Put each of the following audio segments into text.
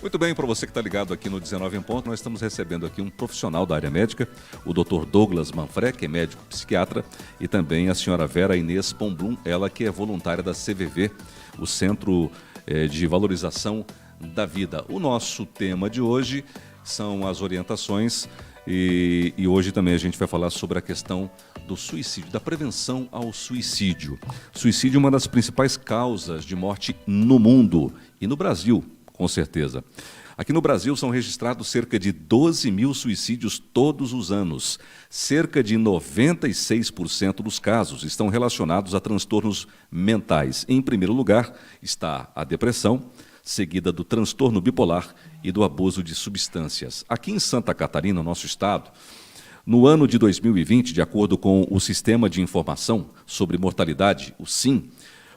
Muito bem, para você que está ligado aqui no 19 em Ponto, nós estamos recebendo aqui um profissional da área médica, o Dr. Douglas Manfré, que é médico psiquiatra, e também a senhora Vera Inês Pomblum, ela que é voluntária da CVV, o Centro de Valorização da Vida. O nosso tema de hoje são as orientações e hoje também a gente vai falar sobre a questão do suicídio, da prevenção ao suicídio. Suicídio é uma das principais causas de morte no mundo e no Brasil, com certeza. Aqui no Brasil são registrados cerca de 12 mil suicídios todos os anos. Cerca de 96% dos casos estão relacionados a transtornos mentais. Em primeiro lugar está a depressão, seguida do transtorno bipolar e do abuso de substâncias. Aqui em Santa Catarina, nosso estado, no ano de 2020, de acordo com o Sistema de Informação sobre Mortalidade, o SIM,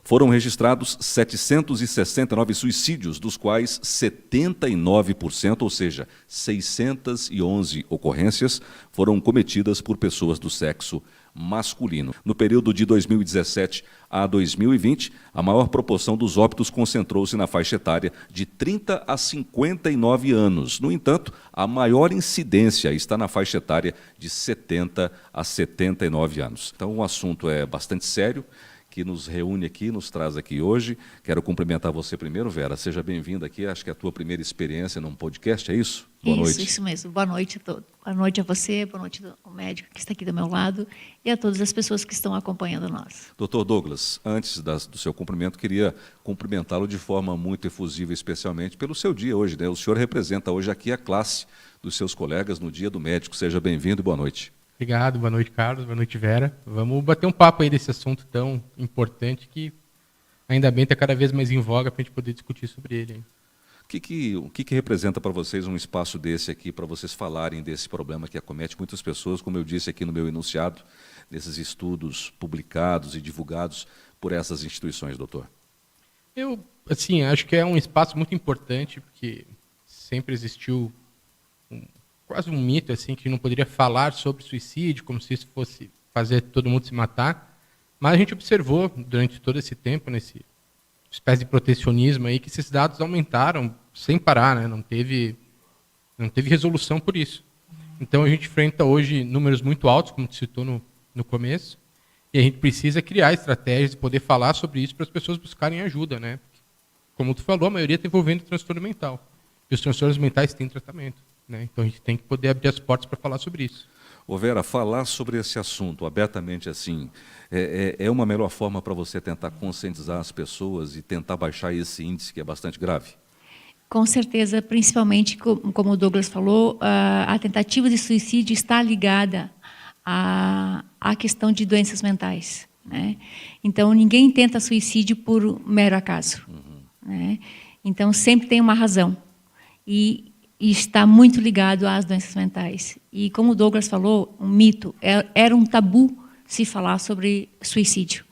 foram registrados 769 suicídios, dos quais 79%, ou seja, 611 ocorrências, foram cometidas por pessoas do sexo masculino. No período de 2017 a 2020, a maior proporção dos óbitos concentrou-se na faixa etária de 30 a 59 anos. No entanto, a maior incidência está na faixa etária de 70 a 79 anos. Então, o assunto é bastante sério, que nos reúne aqui, nos traz aqui hoje. Quero cumprimentar você primeiro, Vera. Seja bem-vinda aqui. Acho que é a tua primeira experiência num podcast, é isso? Boa noite. Isso mesmo. Boa noite a todos. Boa noite a você, boa noite ao médico que está aqui do meu lado e a todas as pessoas que estão acompanhando nós. Doutor Douglas, antes do seu cumprimento, queria cumprimentá-lo de forma muito efusiva, especialmente pelo seu dia hoje, né? O senhor representa hoje aqui a classe dos seus colegas no Dia do Médico. Seja bem-vindo e boa noite. Obrigado, boa noite, Carlos, boa noite, Vera. Vamos bater um papo aí desse assunto tão importante que ainda bem está cada vez mais em voga para a gente poder discutir sobre ele. O que representa para vocês um espaço desse aqui, para vocês falarem desse problema que acomete muitas pessoas, como eu disse aqui no meu enunciado, nesses estudos publicados e divulgados por essas instituições, doutor? Eu, acho que é um espaço muito importante, porque sempre existiu quase um mito assim que não poderia falar sobre suicídio, como se isso fosse fazer todo mundo se matar. Mas a gente observou durante todo esse tempo, nesse espécie de protecionismo aí, que esses dados aumentaram sem parar, né? Não teve resolução por isso. Então a gente enfrenta hoje números muito altos, como tu citou no começo, e a gente precisa criar estratégias de poder falar sobre isso para as pessoas buscarem ajuda, né? Como tu falou, a maioria está envolvendo transtorno mental. E os transtornos mentais têm tratamento, né? Então a gente tem que poder abrir as portas para falar sobre isso. Ô Vera, falar sobre esse assunto abertamente assim, é uma melhor forma para você tentar conscientizar as pessoas e tentar baixar esse índice que é bastante grave? Com certeza, principalmente, como o Douglas falou, a tentativa de suicídio está ligada à questão de doenças mentais, né? Então, ninguém tenta suicídio por mero acaso. Né? Então, sempre tem uma razão. E está muito ligado às doenças mentais. E como o Douglas falou, um mito, era um tabu se falar sobre suicídio.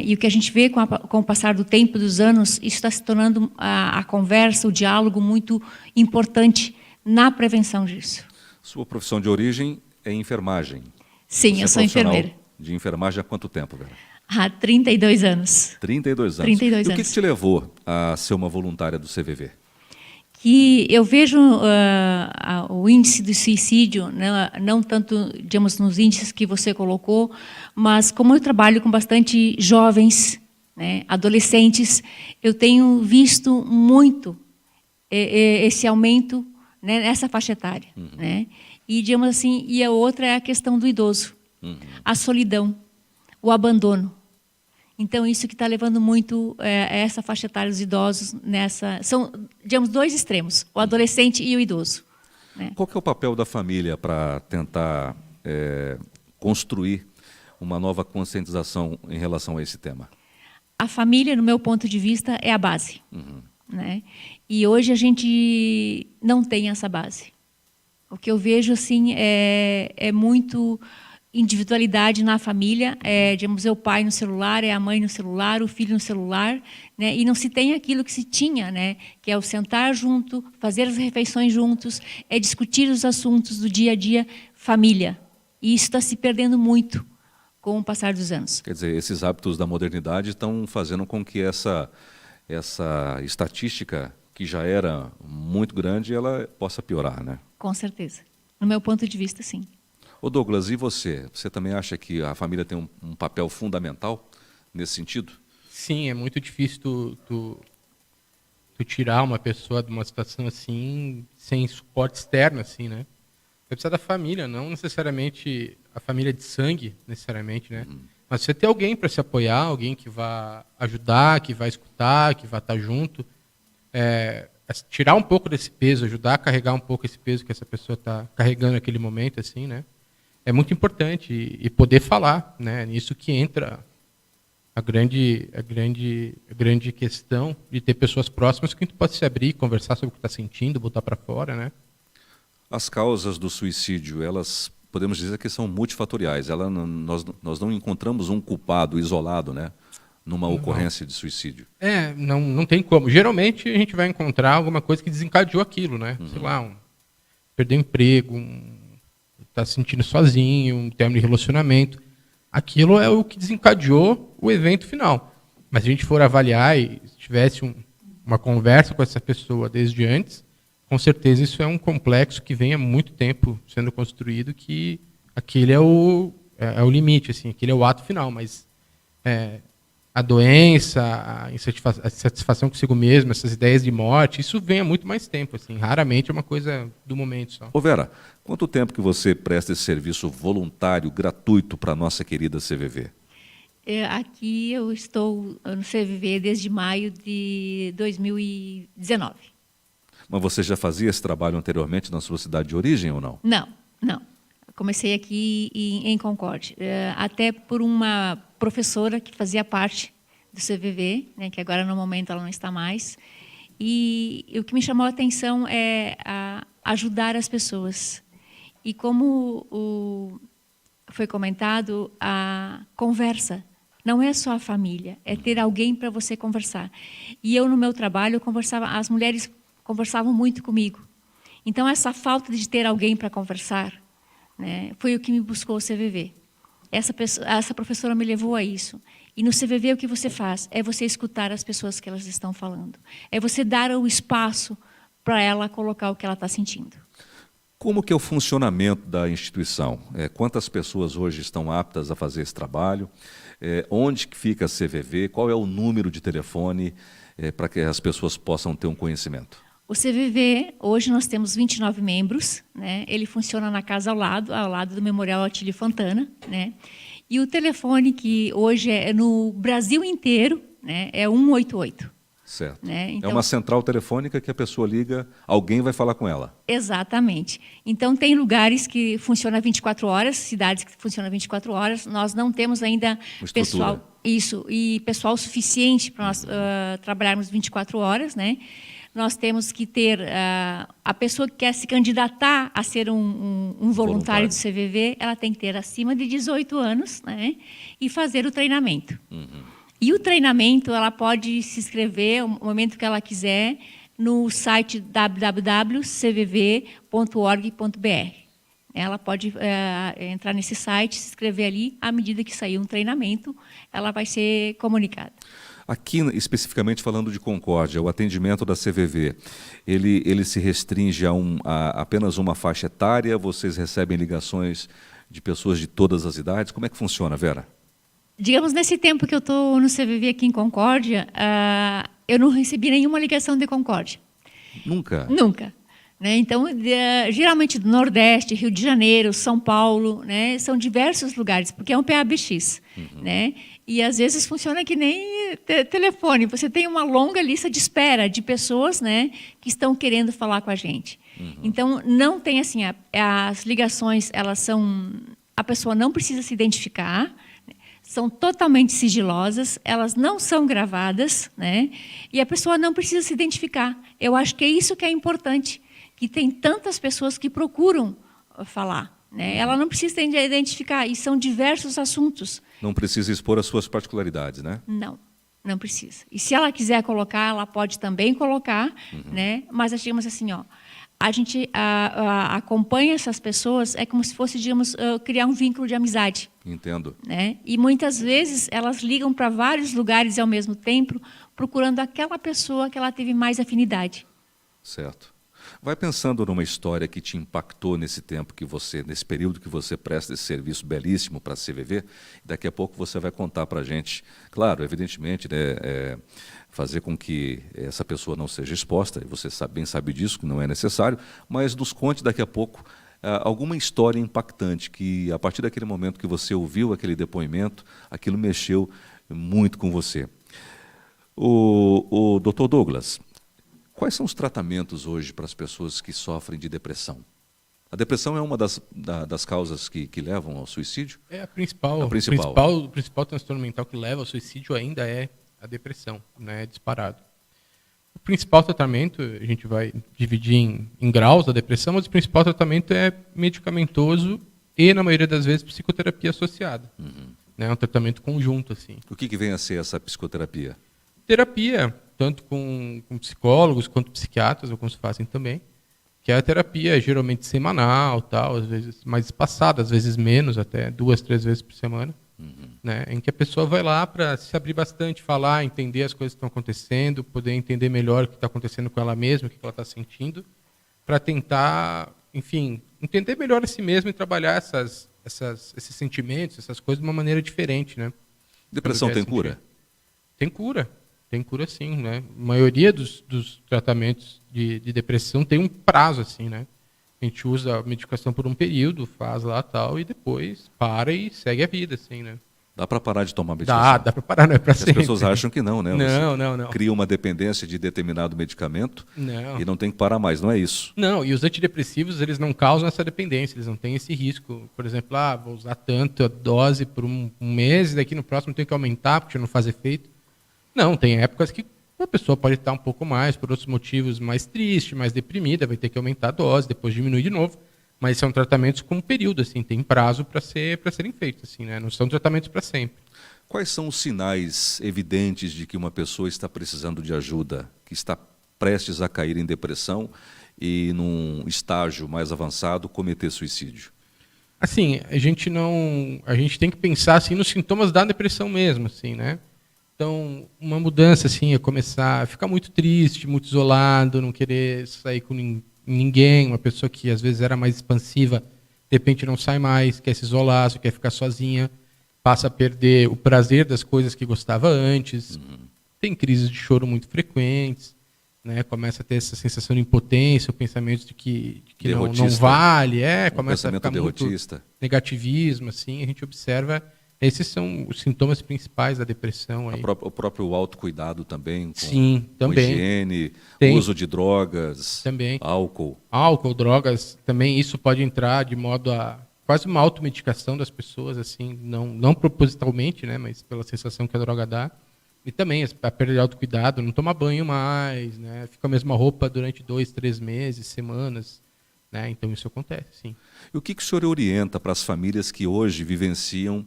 E o que a gente vê com o passar do tempo, dos anos, isso está se tornando a conversa, o diálogo muito importante na prevenção disso. Sua profissão de origem é enfermagem. Sim, eu sou enfermeira. De enfermagem há quanto tempo, Vera? Há 32 anos. 32 anos. 32 e anos. O que te levou a ser uma voluntária do CVV? Que eu vejo o índice de suicídio, né, não tanto, digamos, nos índices que você colocou, mas como eu trabalho com bastante jovens, né, adolescentes, eu tenho visto muito esse aumento, né, nessa faixa etária. Né? E, digamos assim, e a outra é a questão do idoso, a solidão, o abandono. Então, isso que está levando muito essa faixa etária dos idosos nessa... São, digamos, dois extremos, o adolescente e o idoso. Né? Qual que é o papel da família para tentar construir uma nova conscientização em relação a esse tema? A família, no meu ponto de vista, é a base. Né? E hoje a gente não tem essa base. O que eu vejo assim, é muito... individualidade na família, digamos, é o pai no celular, é a mãe no celular, o filho no celular, né? E não se tem aquilo que se tinha, né? Que é o sentar junto, fazer as refeições juntos, é discutir os assuntos do dia a dia, família. E isso está se perdendo muito com o passar dos anos. Quer dizer, esses hábitos da modernidade estão fazendo com que essa estatística que já era muito grande, ela possa piorar, né? Com certeza. No meu ponto de vista, sim. Ô Douglas, e você? Você também acha que a família tem um papel fundamental nesse sentido? Sim, é muito difícil tu tirar uma pessoa de uma situação assim, sem suporte externo, assim, né? Você precisa da família, não necessariamente a família de sangue, necessariamente, né? Mas você ter alguém para se apoiar, alguém que vai ajudar, que vai escutar, que vai estar junto. Tirar um pouco desse peso, ajudar a carregar um pouco esse peso que essa pessoa está carregando naquele momento, assim, né? É muito importante e poder falar, né? Nisso que entra a grande questão de ter pessoas próximas com quem tu pode se abrir, conversar sobre o que está sentindo, botar para fora, né? As causas do suicídio, elas podemos dizer que são multifatoriais. Nós não encontramos um culpado isolado, né, numa ocorrência de suicídio. Não tem como. Geralmente a gente vai encontrar alguma coisa que desencadeou aquilo, né? Sei lá, perder o emprego, tá se sentindo sozinho, um término de relacionamento. Aquilo é o que desencadeou o evento final. Mas se a gente for avaliar e tivesse uma conversa com essa pessoa desde antes, com certeza isso é um complexo que vem há muito tempo sendo construído, que aquele é o limite, assim, aquele é o ato final. Mas a doença, a insatisfação consigo mesmo, essas ideias de morte, isso vem há muito mais tempo. Assim, raramente é uma coisa do momento só. Ô Vera, quanto tempo que você presta esse serviço voluntário, gratuito para a nossa querida CVV? Aqui eu estou no CVV desde maio de 2019. Mas você já fazia esse trabalho anteriormente na sua cidade de origem ou não? Não. Comecei aqui em Concórdia, até por uma professora que fazia parte do CVV, né, que agora no momento ela não está mais. E o que me chamou a atenção é ajudar as pessoas. E como foi comentado, a conversa não é só a família, é ter alguém para você conversar. E eu, no meu trabalho, as mulheres conversavam muito comigo. Então, essa falta de ter alguém para conversar, né, foi o que me buscou o CVV. Essa professora me levou a isso. E no CVV o que você faz é você escutar as pessoas que elas estão falando. É você dar o espaço para ela colocar o que ela está sentindo. Como que é o funcionamento da instituição? Quantas pessoas hoje estão aptas a fazer esse trabalho? Onde que fica a CVV? Qual é o número de telefone para que as pessoas possam ter um conhecimento? O CVV, hoje nós temos 29 membros, né? Ele funciona na casa ao lado do Memorial Atílio Fontana, né? E o telefone, que hoje é no Brasil inteiro, né, é 188. Certo. Né? Então, é uma central telefônica que a pessoa liga, alguém vai falar com ela. Exatamente. Então, tem lugares que funcionam 24 horas, cidades que funcionam 24 horas. Nós não temos ainda pessoal suficiente para nós trabalharmos 24 horas, né? Nós temos que ter a pessoa que quer se candidatar a ser um voluntário do CVV, ela tem que ter acima de 18 anos, né, e fazer o treinamento. E o treinamento, ela pode se inscrever no momento que ela quiser no site www.cvv.org.br. Ela pode entrar nesse site, se inscrever ali, à medida que sair um treinamento, ela vai ser comunicada. Aqui, especificamente falando de Concórdia, o atendimento da CVV, ele se restringe a apenas uma faixa etária? Vocês recebem ligações de pessoas de todas as idades? Como é que funciona, Vera? Digamos, nesse tempo que eu estou no CVV aqui em Concórdia, eu não recebi nenhuma ligação de Concórdia. Nunca? Nunca. Né? Então, geralmente do Nordeste, Rio de Janeiro, São Paulo, né? São diversos lugares, porque é um PABX. Né? E, às vezes, funciona que nem telefone. Você tem uma longa lista de espera de pessoas, né, que estão querendo falar com a gente. Então, não tem assim, as ligações, a pessoa não precisa se identificar, são totalmente sigilosas, elas não são gravadas, né, e a pessoa não precisa se identificar. Eu acho que é isso que é importante, que tem tantas pessoas que procuram falar. Né? Ela não precisa se identificar, e são diversos assuntos. Não precisa expor as suas particularidades, né? Não precisa. E se ela quiser colocar, ela pode também colocar, né? Mas digamos assim, a gente acompanha essas pessoas, é como se fosse, digamos, criar um vínculo de amizade. Entendo. Né? E muitas vezes elas ligam para vários lugares ao mesmo tempo, procurando aquela pessoa que ela teve mais afinidade. Certo. Vai pensando numa história que te impactou nesse tempo que você, nesse período que você presta esse serviço belíssimo para a CVV. Daqui a pouco você vai contar para a gente, claro, evidentemente, né, fazer com que essa pessoa não seja exposta, e você bem sabe disso, que não é necessário, mas nos conte daqui a pouco alguma história impactante que, a partir daquele momento que você ouviu aquele depoimento, aquilo mexeu muito com você. O Dr. Douglas, quais são os tratamentos hoje para as pessoas que sofrem de depressão? A depressão é uma das causas que levam ao suicídio? É a principal. O principal transtorno mental que leva ao suicídio ainda é a depressão, né, disparado. O principal tratamento, a gente vai dividir em graus da depressão, mas o principal tratamento é medicamentoso e, na maioria das vezes, psicoterapia associada. Né, é um tratamento conjunto, assim. O que vem a ser essa psicoterapia? Terapia, tanto com psicólogos quanto psiquiatras, alguns fazem também, que é a terapia geralmente semanal, tal, às vezes mais espaçada, às vezes menos, até 2, 3 vezes por semana, né, em que a pessoa vai lá para se abrir bastante, falar, entender as coisas que estão acontecendo, poder entender melhor o que está acontecendo com ela mesma, o que ela está sentindo, para tentar, enfim, entender melhor a si mesma e trabalhar esses sentimentos, essas coisas de uma maneira diferente, né? Depressão tem cura? Tem cura sim, né? A maioria dos tratamentos de depressão tem um prazo, assim, né? A gente usa a medicação por um período, faz lá tal, e depois para e segue a vida, assim, né? Dá para parar de tomar medicação? Dá para parar, não é para sempre. As pessoas acham que não, né? Não. Cria uma dependência de determinado medicamento Não. e não tem que parar mais, não é isso? Não, e os antidepressivos, eles não causam essa dependência, eles não têm esse risco. Por exemplo, vou usar tanto a dose por um mês e daqui no próximo tem que aumentar porque não faz efeito. Não, tem épocas que a pessoa pode estar um pouco mais, por outros motivos, mais triste, mais deprimida, vai ter que aumentar a dose, depois diminuir de novo. Mas são tratamentos com um período, assim, tem prazo para serem feitos, assim, né? Não são tratamentos para sempre. Quais são os sinais evidentes de que uma pessoa está precisando de ajuda, que está prestes a cair em depressão e, num estágio mais avançado, cometer suicídio? Assim, a gente tem que pensar assim nos sintomas da depressão mesmo, assim, né? Então, uma mudança assim é começar a ficar muito triste, muito isolado, não querer sair com ninguém, uma pessoa que às vezes era mais expansiva, de repente não sai mais, quer se isolar, só quer ficar sozinha, passa a perder o prazer das coisas que gostava antes, tem crises de choro muito frequentes, né? Começa a ter essa sensação de impotência, o pensamento de que não vale, começa a ficar derrotista. Muito negativismo, assim, a gente observa. Esses são os sintomas principais da depressão. Aí. O próprio autocuidado também, Sim, também. Higiene, uso de drogas, também. Álcool, drogas, também isso pode entrar de modo a quase uma automedicação das pessoas, assim, não propositalmente, né, mas pela sensação que a droga dá. E também a perda de autocuidado, não toma banho mais, né, fica a mesma roupa durante 2, 3 meses, semanas. Né, então isso acontece, sim. E o que o senhor orienta para as famílias que hoje vivenciam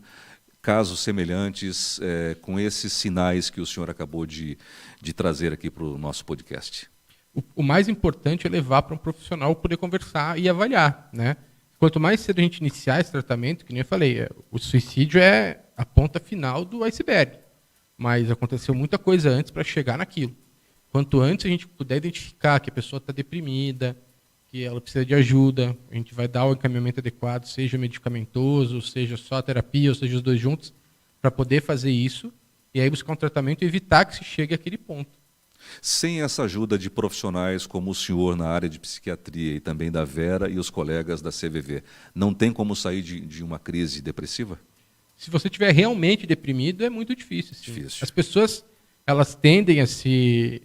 casos semelhantes com esses sinais que o senhor acabou de trazer aqui para o nosso podcast? O mais importante é levar para um profissional poder conversar e avaliar, né? Quanto mais cedo a gente iniciar esse tratamento, que nem eu falei, o suicídio é a ponta final do iceberg, mas aconteceu muita coisa antes para chegar naquilo. Quanto antes a gente puder identificar que a pessoa está deprimida, que ela precisa de ajuda, a gente vai dar o encaminhamento adequado, seja medicamentoso, seja só terapia, ou seja os dois juntos, para poder fazer isso, e aí buscar um tratamento e evitar que se chegue àquele ponto. Sem essa ajuda de profissionais como o senhor na área de psiquiatria e também da Vera e os colegas da CVV, não tem como sair de uma crise depressiva? Se você estiver realmente deprimido, é muito difícil. Difícil. As pessoas elas tendem a se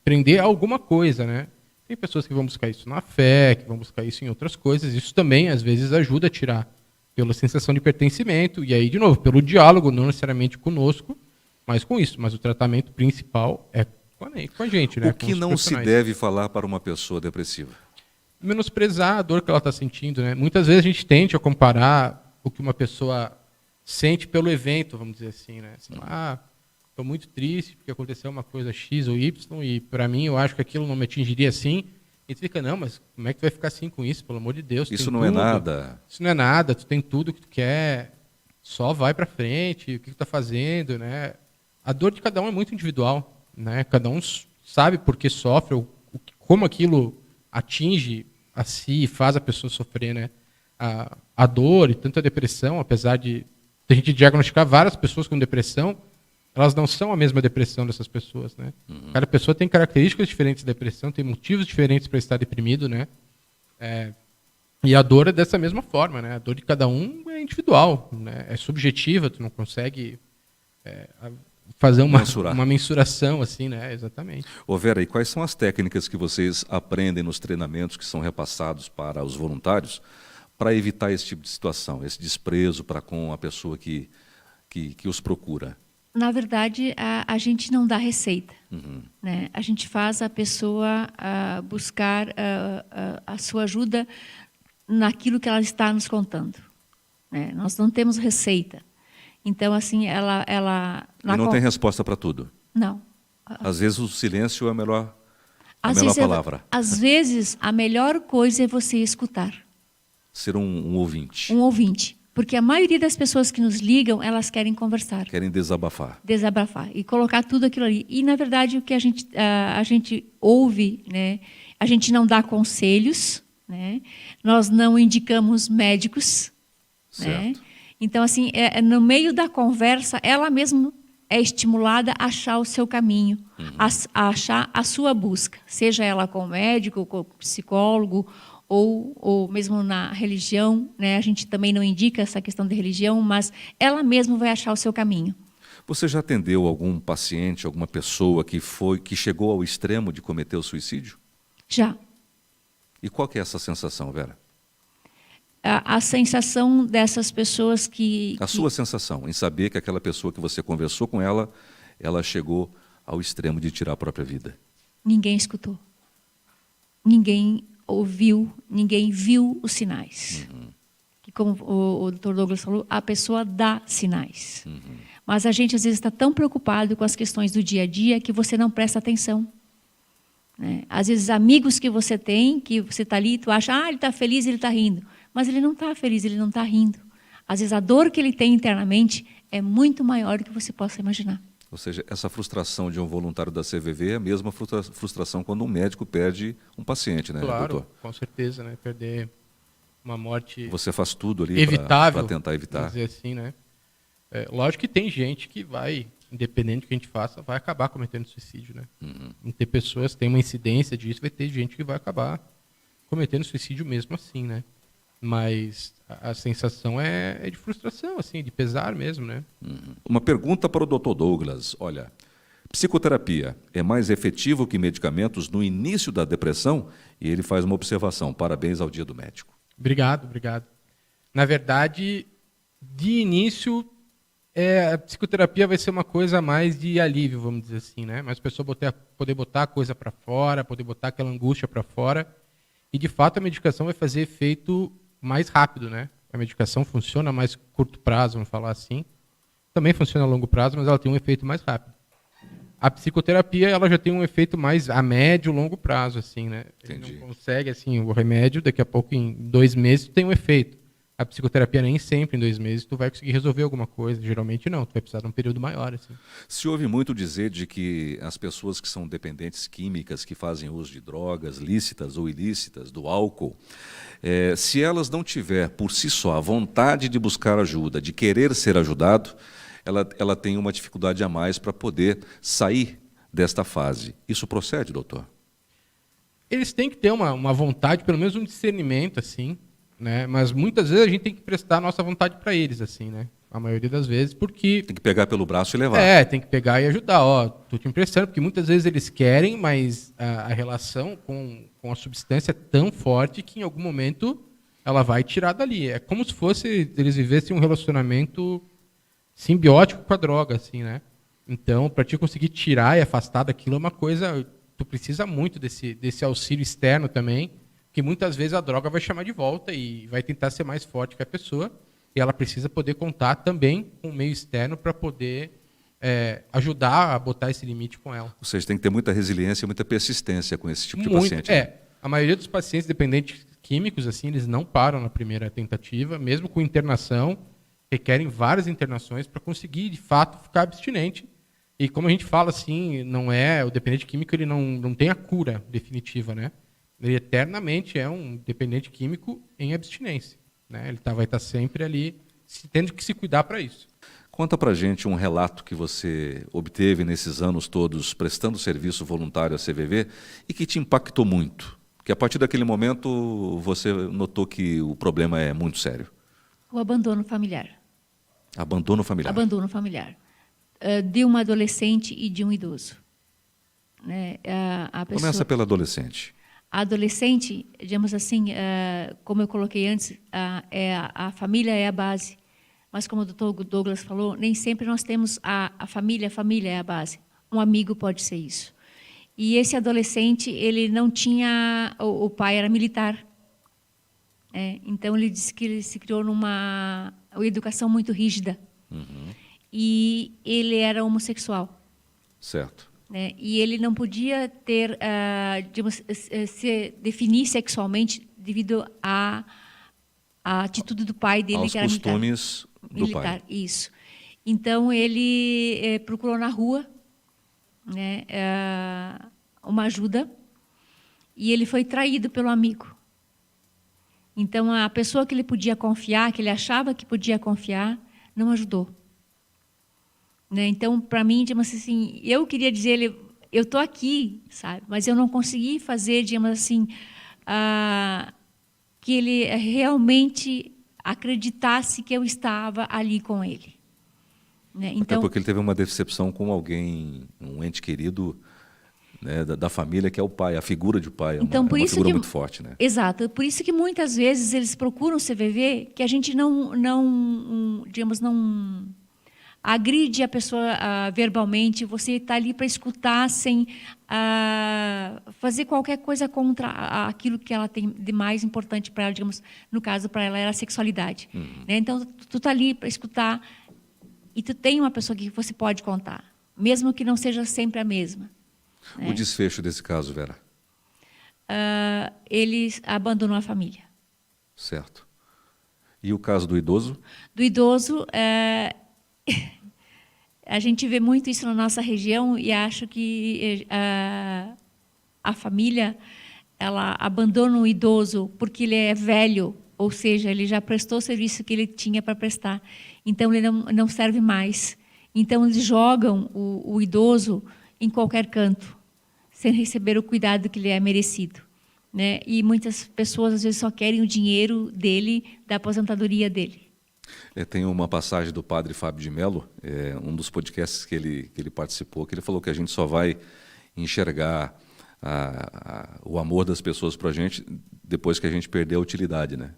prender a alguma coisa, né? Tem pessoas que vão buscar isso na fé, que vão buscar isso em outras coisas. Isso também, às vezes, ajuda a tirar pela sensação de pertencimento. E aí, de novo, pelo diálogo, não necessariamente conosco, mas com isso. Mas o tratamento principal é com a gente. Né? O que não se deve falar para uma pessoa depressiva? Menosprezar a dor que ela está sentindo. Né? Muitas vezes a gente tende a comparar o que uma pessoa sente pelo evento, vamos dizer assim. Né? Assim, estou muito triste porque aconteceu uma coisa X ou Y e para mim eu acho que aquilo não me atingiria assim. E tu fica, não, mas como é que tu vai ficar assim com isso? Pelo amor de Deus. Isso não é nada. Isso não é nada, tu tem tudo que tu quer, só vai para frente, o que tu está fazendo, né? A dor de cada um é muito individual, né? Cada um sabe por que sofre, como aquilo atinge a si e faz a pessoa sofrer, né? A dor e tanto a depressão, apesar de a gente diagnosticar várias pessoas com depressão, elas não são a mesma depressão dessas pessoas, né? Cada pessoa tem características diferentes de depressão, tem motivos diferentes para estar deprimido, né? E a dor é dessa mesma forma, né? A dor de cada um é individual, né? É subjetiva, tu não consegue fazer uma mensuração assim, né? Exatamente. Ô Vera, e quais são as técnicas que vocês aprendem nos treinamentos que são repassados para os voluntários para evitar esse tipo de situação, esse desprezo para com a pessoa que os procura? Na verdade, a gente não dá receita. Né? A gente faz a pessoa buscar a sua ajuda naquilo que ela está nos contando. Né? Nós não temos receita. Então, assim, ela e não tem resposta para tudo? Não. Às vezes o silêncio é a melhor palavra. Às vezes, a melhor coisa é você escutar. Ser um ouvinte. Um ouvinte. Porque a maioria das pessoas que nos ligam, elas querem conversar. Querem desabafar. Desabafar. E colocar tudo aquilo ali. E, na verdade, o que a gente ouve, né? A gente não dá conselhos, né? Nós não indicamos médicos. Né? Então, assim, no meio da conversa, ela mesma é estimulada a achar o seu caminho, a achar a sua busca. Seja ela com o médico, com o psicólogo, ou mesmo na religião, né? A gente também não indica essa questão de religião, mas ela mesma vai achar o seu caminho. Você já atendeu algum paciente, alguma pessoa que chegou ao extremo de cometer o suicídio? Já. E qual que é essa sensação, Vera? A sensação dessas pessoas que... A sua sensação em saber que aquela pessoa que você conversou com ela chegou ao extremo de tirar a própria vida. Ninguém escutou. Ninguém ouviu, ninguém viu os sinais. Que, como o Dr. Douglas falou, a pessoa dá sinais. Mas a gente, às vezes, está tão preocupado com as questões do dia a dia que você não presta atenção. Né? Às vezes, amigos que você tem, que você está ali, tu acha, ele está feliz, ele está rindo. Mas ele não está feliz, ele não está rindo. Às vezes, a dor que ele tem internamente é muito maior do que você possa imaginar. Ou seja, essa frustração de um voluntário da CVV é a mesma frustração quando um médico perde um paciente, né, claro, doutor? Com certeza, né? Perder uma morte você faz tudo ali evitável, para tentar evitar. Dizer assim, né? Lógico que tem gente que vai, independente do que a gente faça, vai acabar cometendo suicídio, né? Vão ter pessoas, tem uma incidência disso, vai ter gente que vai acabar cometendo suicídio mesmo assim, né? Mas a sensação é de frustração, assim, de pesar mesmo, né? Uma pergunta para o Dr. Douglas. Olha, psicoterapia é mais efetivo que medicamentos no início da depressão? E ele faz uma observação. Parabéns ao Dia do Médico. Obrigado. Na verdade, de início, a psicoterapia vai ser uma coisa mais de alívio, vamos dizer assim, né? Mas a pessoa poder botar a coisa para fora, poder botar aquela angústia para fora. E, de fato, a medicação vai fazer efeito mais rápido, né? A medicação funciona a mais curto prazo, vamos falar assim. Também funciona a longo prazo, mas ela tem um efeito mais rápido. A psicoterapia, ela já tem um efeito mais a médio, longo prazo, assim, né? Entendi. Ele não consegue, assim, o remédio, daqui a pouco, em 2 meses, tem um efeito. A psicoterapia nem sempre, em 2 meses, tu vai conseguir resolver alguma coisa. Geralmente não, tu vai precisar de um período maior, assim. Se ouve muito dizer de que as pessoas que são dependentes químicas, que fazem uso de drogas lícitas ou ilícitas, do álcool, se elas não tiver por si só a vontade de buscar ajuda, de querer ser ajudado, ela tem uma dificuldade a mais para poder sair desta fase. Isso procede, doutor? Eles têm que ter uma vontade, pelo menos um discernimento, assim, né? Mas muitas vezes a gente tem que prestar a nossa vontade para eles, assim, né? A maioria das vezes, porque... Tem que pegar pelo braço e levar. Tem que pegar e ajudar. Ó, tô te emprestando, porque muitas vezes eles querem, mas a relação com a substância é tão forte que em algum momento ela vai tirar dali. É como se fosse eles vivessem um relacionamento simbiótico com a droga, assim, né? Então, para te conseguir tirar e afastar daquilo é uma coisa... Tu precisa muito desse auxílio externo também, que muitas vezes a droga vai chamar de volta e vai tentar ser mais forte que a pessoa, e ela precisa poder contar também com o meio externo para poder ajudar a botar esse limite com ela. Ou seja, tem que ter muita resiliência e muita persistência com esse tipo de paciente. Né? A maioria dos pacientes dependentes químicos, assim, eles não param na primeira tentativa, mesmo com internação, requerem várias internações para conseguir, de fato, ficar abstinente E como a gente fala assim, não é o dependente químico, ele não tem a cura definitiva, né? Ele eternamente é um dependente químico em abstinência, né? Ele vai estar sempre ali tendo que se cuidar para isso. Conta pra gente um relato que você obteve nesses anos todos prestando serviço voluntário à CVV e que te impactou muito. Que a partir daquele momento você notou que o problema é muito sério. O abandono familiar. Abandono familiar. Abandono familiar. De uma adolescente e de um idoso. Né? A pessoa... Começa pela adolescente. A adolescente, digamos assim, como eu coloquei antes, a família é a base. Mas como o doutor Douglas falou, nem sempre nós temos a família é a base. Um amigo pode ser isso. E esse adolescente, ele não tinha... O pai era militar. Então, ele disse que ele se criou numa educação muito rígida. Uhum. E ele era homossexual. Certo. Né? E ele não podia ter, digamos, se definir sexualmente devido à atitude do pai dele, aos que era costumes militar. do pai. Isso. Então, ele procurou na rua, né, uma ajuda, e ele foi traído pelo amigo. Então, a pessoa que ele podia confiar, que ele achava que podia confiar, não ajudou. Né? Então, para mim, digamos assim, eu queria dizer, eu estou aqui, sabe? Mas eu não consegui fazer, digamos assim, que ele realmente acreditasse que eu estava ali com ele. Né? Então, até porque ele teve uma decepção com alguém, um ente querido, né, da família, que é o pai, a figura de pai. Então, é uma figura muito forte. Né? Exato. Por isso que muitas vezes eles procuram o CVV, que a gente digamos, não agride a pessoa verbalmente, você está ali para escutar sem fazer qualquer coisa contra aquilo que ela tem de mais importante para ela, digamos, no caso, para ela era a sexualidade. Uhum. Né? Então, tu está ali para escutar e tu tem uma pessoa que você pode contar, mesmo que não seja sempre a mesma. O desfecho desse caso, Vera? Ele abandonou a família. Certo. E o caso do idoso? Do idoso, a gente vê muito isso na nossa região e acho que a família ela abandona o idoso porque ele é velho, ou seja, ele já prestou o serviço que ele tinha para prestar. Então, ele não serve mais. Então, eles jogam o idoso em qualquer canto, sem receber o cuidado que lhe é merecido. Né? E muitas pessoas, às vezes, só querem o dinheiro dele, da aposentadoria dele. Tem uma passagem do padre Fábio de Mello, um dos podcasts que ele participou, que ele falou que a gente só vai enxergar o amor das pessoas para a gente depois que a gente perder a utilidade. Né?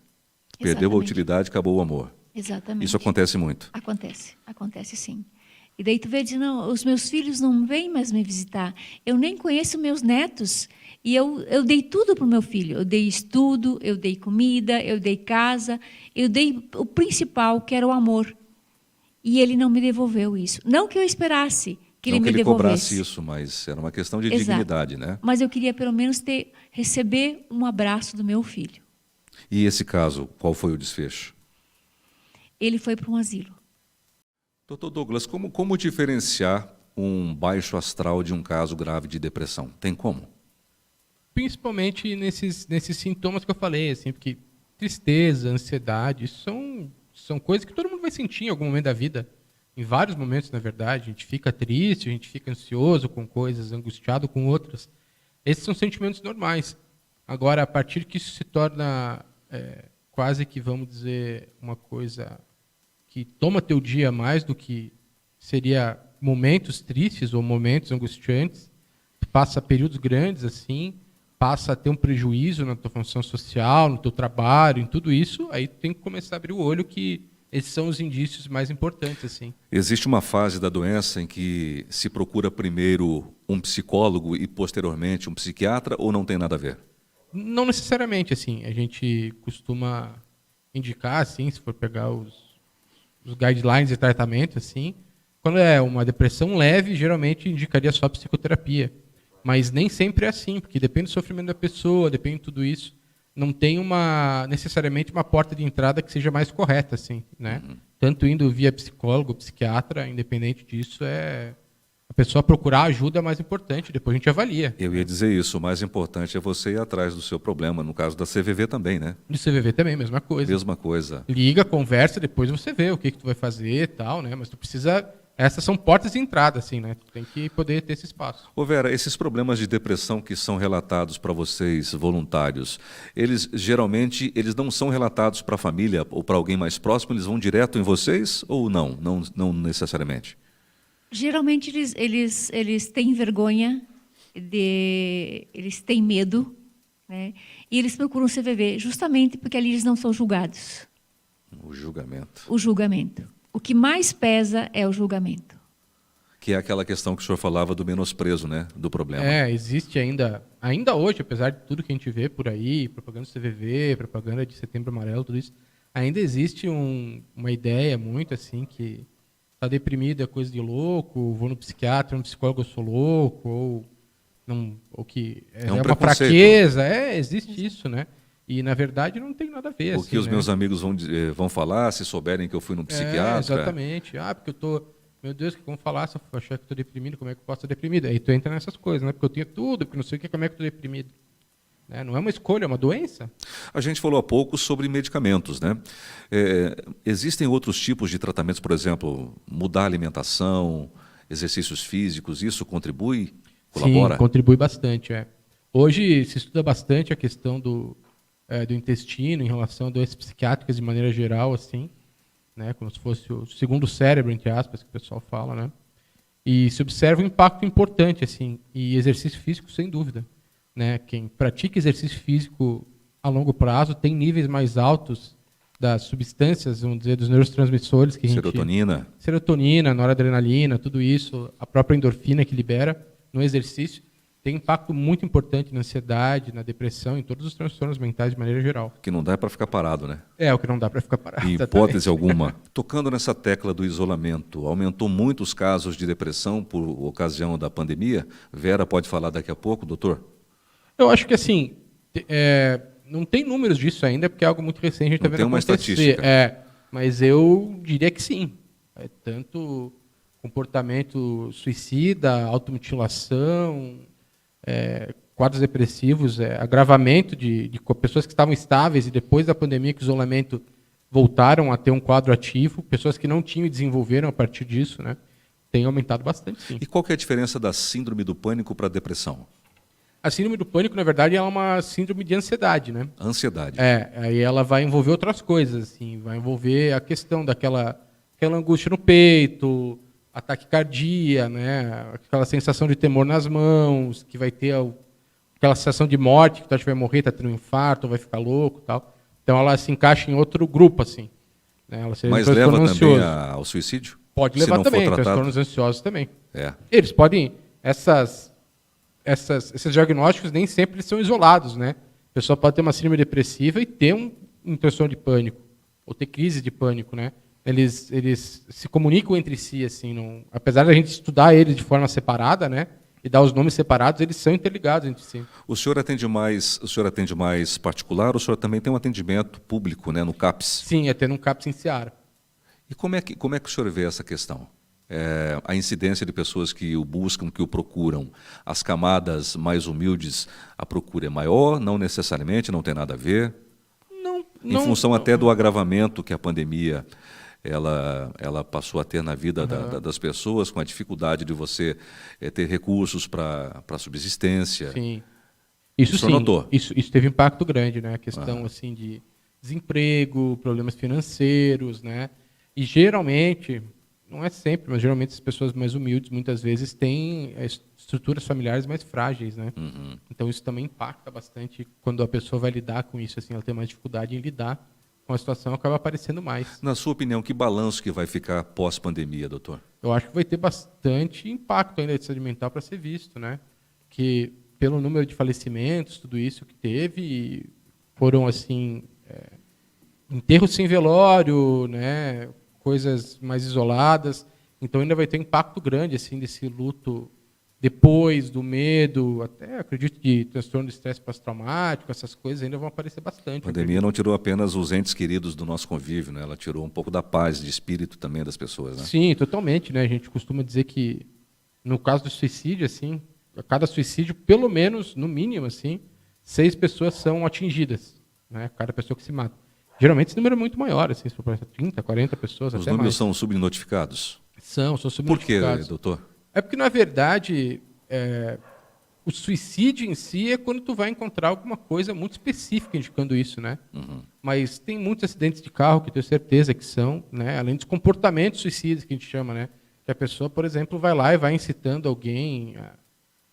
Perdeu a utilidade, acabou o amor. Exatamente. Isso acontece muito. Acontece sim. E daí tu vê, diz, não, os meus filhos não vêm mais me visitar. Eu nem conheço meus netos. E eu dei tudo para o meu filho. Eu dei estudo, eu dei comida, eu dei casa, eu dei o principal, que era o amor. E ele não me devolveu isso. Não que eu esperasse que ele me devolvesse. Não que ele cobrasse isso, mas era uma questão de dignidade, né? Mas eu queria pelo menos receber um abraço do meu filho. E esse caso, qual foi o desfecho? Ele foi para um asilo. Doutor Douglas, como diferenciar um baixo astral de um caso grave de depressão? Tem como? Principalmente nesses sintomas que eu falei, assim, porque tristeza, ansiedade, são coisas que todo mundo vai sentir em algum momento da vida. Em vários momentos, na verdade. A gente fica triste, a gente fica ansioso com coisas, angustiado com outras. Esses são sentimentos normais. Agora, a partir que isso se torna quase que, vamos dizer, uma coisa que toma teu dia mais do que seria momentos tristes ou momentos angustiantes, passa períodos grandes assim, passa a ter um prejuízo na tua função social, no teu trabalho, em tudo isso, aí tu tem que começar a abrir o olho que esses são os indícios mais importantes. Assim. Existe uma fase da doença em que se procura primeiro um psicólogo e posteriormente um psiquiatra, ou não tem nada a ver? Não necessariamente, assim. A gente costuma indicar, assim, se for pegar os guidelines de tratamento, assim, quando é uma depressão leve, geralmente indicaria só psicoterapia. Mas nem sempre é assim, porque depende do sofrimento da pessoa, depende de tudo isso. Não tem necessariamente uma porta de entrada que seja mais correta, assim, né? Tanto indo via psicólogo, psiquiatra, independente disso, a pessoa procurar ajuda é mais importante, depois a gente avalia. Eu ia dizer isso, o mais importante é você ir atrás do seu problema, no caso da CVV também, né? No CVV também, mesma coisa. Mesma coisa. Liga, conversa, depois você vê o que tu vai fazer e tal, né? Mas tu precisa... Essas são portas de entrada, assim, né? Tu tem que poder ter esse espaço. Ô Vera, esses problemas de depressão que são relatados para vocês, voluntários, eles geralmente eles não são relatados para a família ou para alguém mais próximo, eles vão direto em vocês ou não? Não necessariamente. Geralmente eles têm vergonha, eles têm medo, né? E eles procuram o CVV justamente porque ali eles não são julgados. O julgamento. O julgamento. O que mais pesa é o julgamento. Que é aquela questão que o senhor falava do menosprezo, né, do problema. Existe ainda hoje, apesar de tudo que a gente vê por aí, propaganda do CVV, propaganda de Setembro Amarelo, tudo isso, ainda existe uma ideia muito assim que tá deprimido é coisa de louco, vou no psiquiatra, no psicólogo eu sou louco, ou que é uma fraqueza, existe isso, né? E, na verdade, não tem nada a ver. O assim, que os né? meus amigos vão falar, se souberem que eu fui no psiquiatra. Exatamente. Porque eu tô... Meu Deus, o que vão falar se eu achar que estou deprimido? Como é que eu posso estar deprimido? Aí tu entra nessas coisas, né? Porque eu tenho tudo, porque não sei como é que eu estou deprimido. Né? Não é uma escolha, é uma doença. A gente falou há pouco sobre medicamentos, né? Existem outros tipos de tratamentos, por exemplo, mudar a alimentação, exercícios físicos, isso contribui, colabora? Sim, contribui bastante. Hoje se estuda bastante a questão do intestino em relação a doenças psiquiátricas de maneira geral, assim, né, como se fosse o segundo cérebro, entre aspas, que o pessoal fala, né? E se observa um impacto importante, assim, e exercício físico, sem dúvida, né? Quem pratica exercício físico a longo prazo tem níveis mais altos das substâncias, vamos dizer, dos neurotransmissores que serotonina, noradrenalina, tudo isso, a própria endorfina que libera no exercício, tem impacto muito importante na ansiedade, na depressão, em todos os transtornos mentais de maneira geral. Que não dá para ficar parado, né? O que não dá para ficar parado. Em hipótese alguma. Tocando nessa tecla do isolamento, aumentou muito os casos de depressão por ocasião da pandemia? Vera pode falar daqui a pouco, doutor? Eu acho que, assim, não tem números disso ainda, porque é algo muito recente, a gente está vendo acontecer. Tem uma estatística. Mas eu diria que sim. Tanto comportamento suicida, automutilação... quadros depressivos, agravamento de pessoas que estavam estáveis e depois da pandemia, que o isolamento voltaram a ter um quadro ativo, pessoas que não tinham e desenvolveram a partir disso, né, tem aumentado bastante, sim. E qual que é a diferença da síndrome do pânico para a depressão? A síndrome do pânico, na verdade, é uma síndrome de ansiedade, né? Ansiedade. Aí ela vai envolver outras coisas, assim, vai envolver a questão daquela angústia no peito, ataque cardíaco, né? Aquela sensação de temor nas mãos, que vai ter aquela sensação de morte, que tu acha que vai morrer, está tendo um infarto, vai ficar louco, tal. Então ela se encaixa em outro grupo, assim. Né? Ela Mas leva também ao suicídio? Pode levar também, transtornos ansiosos também. Eles podem... Esses diagnósticos nem sempre são isolados, né? A pessoa pode ter uma síndrome depressiva e ter um transtorno de pânico, ou ter crise de pânico, né? Eles se comunicam entre si, assim, apesar da gente estudar eles de forma separada, né, e dar os nomes separados, eles são interligados entre si. O senhor atende mais particular, ou o senhor também tem um atendimento público, né, no CAPS? Sim, até no CAPS em Seara. E como é que o senhor vê essa questão? A incidência de pessoas que o buscam, que o procuram, as camadas mais humildes, a procura é maior? Não necessariamente, não tem nada a ver? Em função até do agravamento que a pandemia ela passou a ter na vida das pessoas, com a dificuldade de você ter recursos para subsistência. Sim. Isso sim. Notou? Isso teve impacto grande, né? A questão assim de desemprego, problemas financeiros, né? E geralmente, não é sempre, mas geralmente as pessoas mais humildes muitas vezes têm estruturas familiares mais frágeis, né? Uhum. Então isso também impacta bastante quando a pessoa vai lidar com isso, assim, ela tem mais dificuldade em lidar com a situação, acaba aparecendo mais. Na sua opinião, que balanço que vai ficar pós-pandemia, doutor? Eu acho que vai ter bastante impacto ainda de saúde mental para ser visto, né? Que pelo número de falecimentos, tudo isso que teve, foram assim enterros sem velório, né? Coisas mais isoladas, então ainda vai ter um impacto grande assim desse luto depois do medo, até acredito de transtorno de estresse pós-traumático, essas coisas ainda vão aparecer bastante. A pandemia não tirou apenas os entes queridos do nosso convívio, né? Ela tirou um pouco da paz de espírito também das pessoas, né? Sim, totalmente, né? A gente costuma dizer que No caso do suicídio, assim, a cada suicídio, pelo menos, no mínimo, assim, 6 pessoas são atingidas, né? Cada pessoa que se mata. Geralmente esse número é muito maior, assim, se for 30, 40 pessoas, Os até números mais. são subnotificados. São Por quê, subnotificados. doutor? É porque, na verdade, o suicídio em si é quando tu vai encontrar alguma coisa muito específica indicando isso, né? Mas tem muitos acidentes de carro que eu tenho certeza que são, né? Além dos comportamentos suicidas que a gente chama, né? Que a pessoa, por exemplo, vai lá e vai incitando alguém a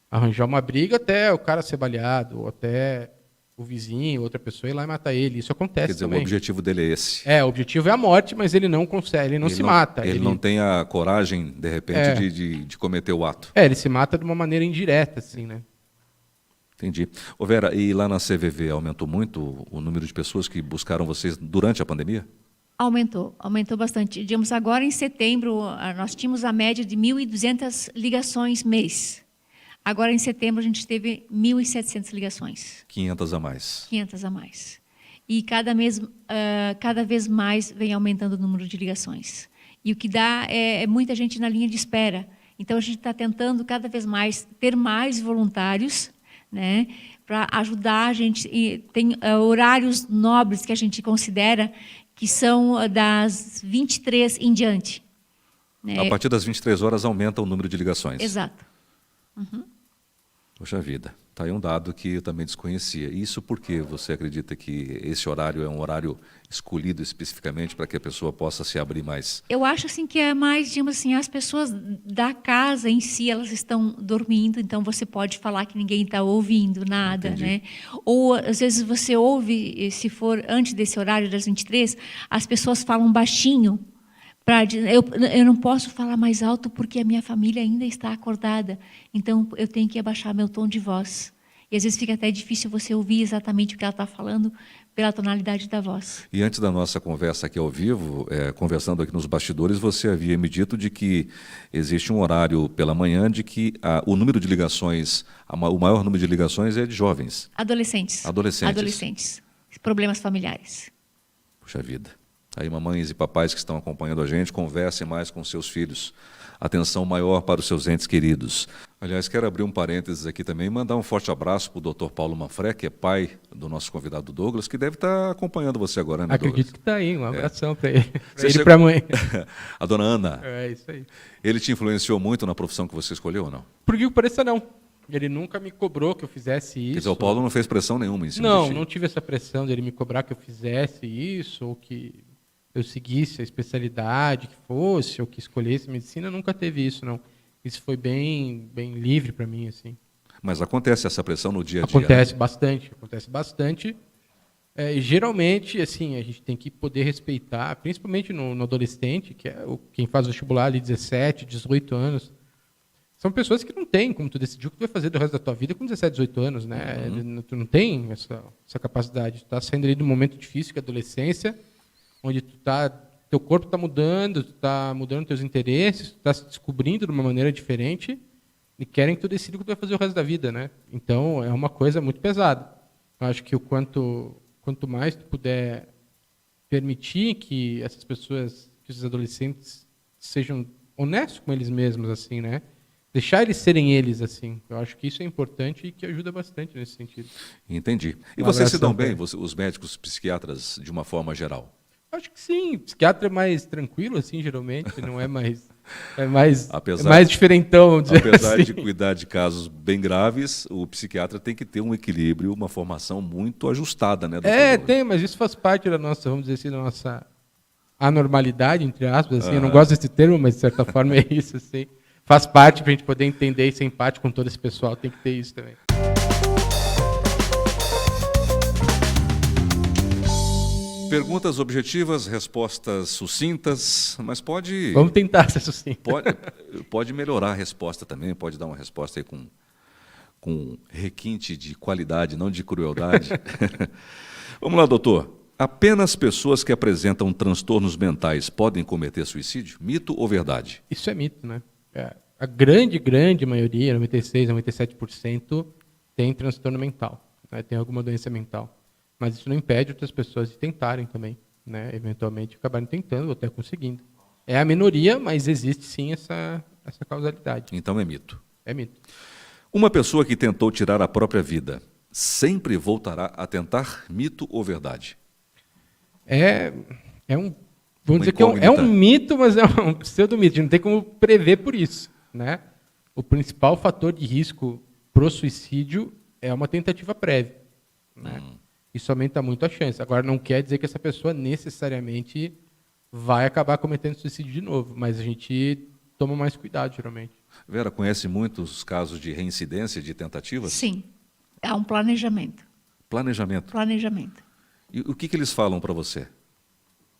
arranjar uma briga até o cara ser baleado, ou até o vizinho, outra pessoa ir lá e matar ele. Isso acontece Quer dizer, também. o objetivo dele é esse. O objetivo é a morte, mas ele não consegue, ele não se mata. Ele não tem a coragem, de repente, de cometer o ato. Ele se mata de uma maneira indireta, assim, né? Entendi. Ô Vera, e lá na CVV aumentou muito o número de pessoas que buscaram vocês durante a pandemia? Aumentou bastante. Digamos, agora em setembro, nós tínhamos a média de 1.200 ligações mês. Agora, em setembro, a gente teve 1.700 ligações. 500 a mais. 500 a mais. E cada vez mais vem aumentando o número de ligações. E o que dá é muita gente na linha de espera. Então, a gente está tentando cada vez mais ter mais voluntários, né, para ajudar a gente. E tem horários nobres que a gente considera que são das 23 em diante. Né? A partir das 23 horas aumenta o número de ligações. Exato. Poxa vida, está aí um dado que eu também desconhecia. Isso porque você acredita que esse horário é um horário escolhido especificamente para que a pessoa possa se abrir mais? Eu acho assim que é mais, digamos assim, as pessoas da casa em si, elas estão dormindo, então você pode falar que ninguém está ouvindo nada, Entendi. né? Ou às vezes você ouve, se for antes desse horário das 23, as pessoas falam baixinho. Eu não posso falar mais alto porque a minha família ainda está acordada, então eu tenho que abaixar meu tom de voz. E às vezes fica até difícil você ouvir exatamente o que ela está falando pela tonalidade da voz. E antes da nossa conversa aqui ao vivo, conversando aqui nos bastidores, você havia me dito de que existe um horário pela manhã de que o número de ligações, o maior número de ligações é de jovens. Adolescentes. Problemas familiares. Puxa vida. Aí, mamães e papais que estão acompanhando a gente, conversem mais com seus filhos. Atenção maior para os seus entes queridos. Aliás, quero abrir um parênteses aqui também e mandar um forte abraço para o Dr. Paulo Manfré, que é pai do nosso convidado Douglas, que deve estar acompanhando você agora, né, Acredito Douglas? que está aí. Um abração para ele. Você Para ele e chegou- para a mãe. A dona Ana. É isso aí. Ele te influenciou muito na profissão que você escolheu ou não? Por que pareça, não. Ele nunca me cobrou que eu fizesse isso. Quer dizer, o Paulo não fez pressão nenhuma em cima de Não, ti. não tive essa pressão dele me cobrar que eu fizesse isso, ou que eu seguisse a especialidade que fosse, ou que escolhesse medicina. Nunca teve isso, não. Isso foi bem livre para mim, assim. Mas acontece essa pressão no dia a dia? Acontece bastante. E geralmente, assim, a gente tem que poder respeitar, principalmente no adolescente, que é quem faz vestibular ali 17, 18 anos. São pessoas que não têm, como tu decidiu, o que tu vai fazer do resto da tua vida com 17, 18 anos, né? Tu não tem essa capacidade. Tu está saindo ali de um momento difícil, que é a adolescência, onde teu corpo está mudando, tu está mudando teus interesses, tu está se descobrindo de uma maneira diferente e querem que tu decida o que tu vai fazer o resto da vida, né? Então, é uma coisa muito pesada. Eu acho que quanto mais tu puder permitir que essas pessoas, que esses adolescentes sejam honestos com eles mesmos, assim, né? Deixar eles serem eles, assim. Eu acho que isso é importante e que ajuda bastante nesse sentido. Entendi. E Um vocês se abração dão bem, pra os médicos, os psiquiatras, de uma forma geral? Acho que sim. Psiquiatra é mais tranquilo, assim, geralmente. Não é mais... É Apesar- mais diferentão, vamos dizer Apesar assim. de cuidar de casos bem graves, o psiquiatra tem que ter um equilíbrio, uma formação muito ajustada, né, doutor? Douglas? Tem, mas isso faz parte da nossa, vamos dizer assim, da nossa anormalidade, entre aspas. Assim. Eu não gosto desse termo, mas de certa forma é isso. Assim. Faz parte para a gente poder entender e ser empático com todo esse pessoal. Tem que ter isso também. Perguntas objetivas, respostas sucintas, mas pode... Vamos tentar ser sucinto. Pode melhorar a resposta também, pode dar uma resposta aí com requinte de qualidade, não de crueldade. Vamos lá, doutor. Apenas pessoas que apresentam transtornos mentais podem cometer suicídio? Mito ou verdade? Isso é mito, né? A grande maioria, 96%, 97%, tem transtorno mental, né? Tem alguma doença mental. Mas isso não impede outras pessoas de tentarem também, né? Eventualmente acabarem tentando ou até conseguindo. É a minoria, mas existe sim essa causalidade. Então é mito. É mito. Uma pessoa que tentou tirar a própria vida sempre voltará a tentar? Mito ou verdade? Vamos dizer que é um mito, mas é um pseudo-mito. A gente não tem como prever por isso, né? O principal fator de risco pro suicídio é uma tentativa prévia, né? Isso aumenta muito a chance. Agora, não quer dizer que essa pessoa necessariamente vai acabar cometendo suicídio de novo, mas a gente toma mais cuidado, geralmente. Vera, conhece muitos casos de reincidência de tentativas? Sim, há um planejamento. Planejamento. Planejamento. E o que eles falam para você?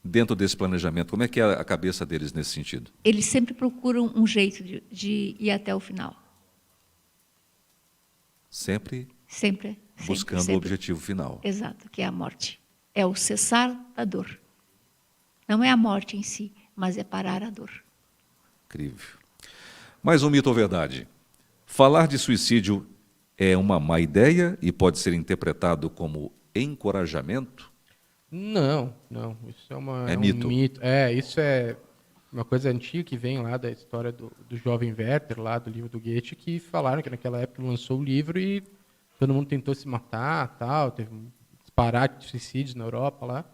Dentro desse planejamento, como é que é a cabeça deles nesse sentido? Eles sempre procuram um jeito de ir até o final. Sempre Sempre. buscando sempre. o objetivo final. Exato, que é a morte. É o cessar da dor. Não é a morte em si, mas é parar a dor. Incrível. Mais um mito ou verdade? Falar de suicídio é uma má ideia e pode ser interpretado como encorajamento? Não. Isso É um mito. mito. Isso é uma coisa antiga que vem lá da história do jovem Werther, lá do livro do Goethe, que falaram que naquela época lançou o livro e todo mundo tentou se matar, tal, teve um disparate de suicídios na Europa lá.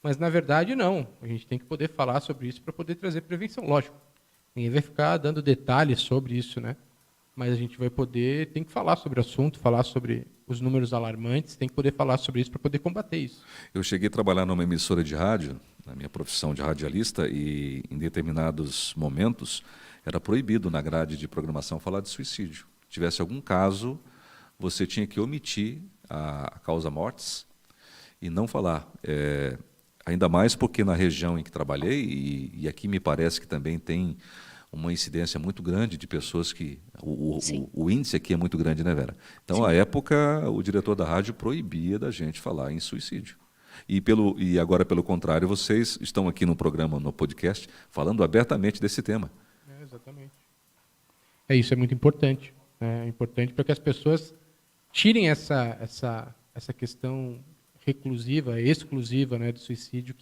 Mas, na verdade, não. A gente tem que poder falar sobre isso para poder trazer prevenção. Lógico, ninguém vai ficar dando detalhes sobre isso, né? Mas a gente tem que falar sobre o assunto, falar sobre os números alarmantes, tem que poder falar sobre isso para poder combater isso. Eu cheguei a trabalhar numa emissora de rádio, na minha profissão de radialista, e em determinados momentos era proibido na grade de programação falar de suicídio. Se tivesse algum caso, você tinha que omitir a causa mortis e não falar. Ainda mais porque na região em que trabalhei, e aqui me parece que também tem uma incidência muito grande de pessoas que... O índice aqui é muito grande, né, Vera? Então, à época, o diretor da rádio proibia da gente falar em suicídio. E agora, pelo contrário, vocês estão aqui no programa, no podcast, falando abertamente desse tema. Exatamente. Isso é muito importante. É importante para que as pessoas tirem essa questão reclusiva, exclusiva, né, do suicídio,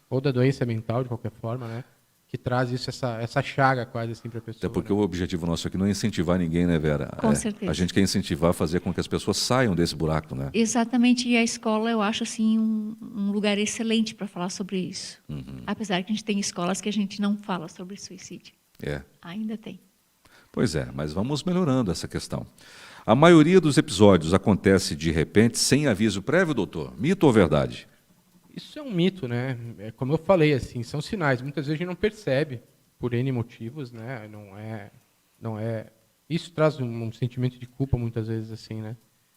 ou da doença mental, de qualquer forma, né, que traz isso, essa chaga quase assim para a pessoa. Até porque né? o objetivo nosso aqui não é incentivar ninguém, né, Vera? Com certeza. A gente quer incentivar, fazer com que as pessoas saiam desse buraco, né? Exatamente, e a escola eu acho assim um lugar excelente para falar sobre isso. Apesar que a gente tem escolas que a gente não fala sobre suicídio. Ainda tem. Pois é, mas vamos melhorando essa questão. A maioria dos episódios acontece de repente, sem aviso prévio, doutor? Mito ou verdade? Isso é um mito, né? Como eu falei, assim, são sinais. Muitas vezes a gente não percebe por N motivos, né? Não é. Isso traz um sentimento de culpa muitas vezes, assim, né?